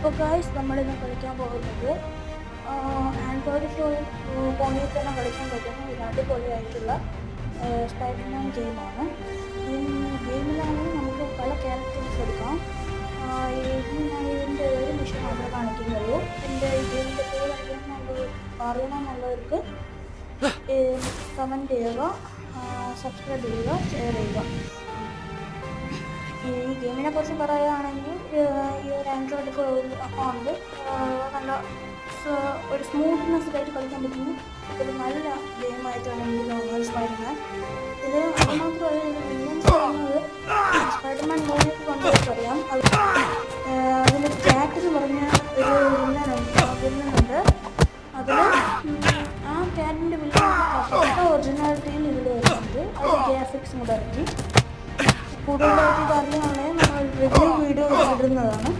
അപ്പോൾ ഗൈസ് നമ്മളിന്ന് കളിക്കാൻ പോകുന്നത് ആൻഡ്രോയിഡ് ഫോണിൽ തന്നെ കളിക്കാൻ പറ്റുന്ന ഒരു അടിപൊളിയായിട്ടുള്ള സ്പൈഡർമാൻ ഗെയിമാണ്. ഗെയിമിലാണെങ്കിൽ നമുക്ക് പല ക്യാരക്ടേഴ്സ് എടുക്കാം. ഇതിൻ്റെ ഒരു മിഷൻ മാത്രമേ കാണിക്കുന്നുള്ളൂ. എൻ്റെ ഈ ഗെയിമിൻ്റെ പേര് അറിയണമെന്നുള്ളവർക്ക് കമൻറ്റ് ചെയ്യുക, സബ്സ്ക്രൈബ് ചെയ്യുക, ഷെയർ ചെയ്യുക. ഈ ഗെയിമിനെ കുറിച്ച് പറയുകയാണെങ്കിൽ ഈ ഒരു ആൻഡ്രോയിഡ് ഫോണിൽ നല്ല ഒരു സ്മൂത്ത്നെസ്സിലായിട്ട് കളിക്കാൻ പറ്റുന്ന ഒരു നല്ല ഗെയിമായിട്ടാണ് എനിക്ക് തോന്നുന്നത് സ്പൈഡർമാൻ. ഇത് അതുമാത്രമല്ല, ഇത് വില്ലൻസ് പറയുന്നത് സ്പൈഡർമാൻ മൂവിയൊക്കെ കണ്ടുപിടിച്ചറിയാം. അതിൽ ജാക്ക് എന്ന് പറഞ്ഞ ഒരു വില്ലനുണ്ട്. അതിൽ ആ ക്യാറ്റിൻ്റെ വില്ലൻ ഒറിജിനാലിറ്റിയിൽ ഇതിൽ വരുന്നുണ്ട്. അത് ഗ്രാഫിക്സും കൂടെ ഇറക്കി. കൂടുതലായിട്ട് ഇത് അറിയാനുള്ള നമ്മൾ റിവ്യൂ വീഡിയോ ഇടുന്നതാണ്.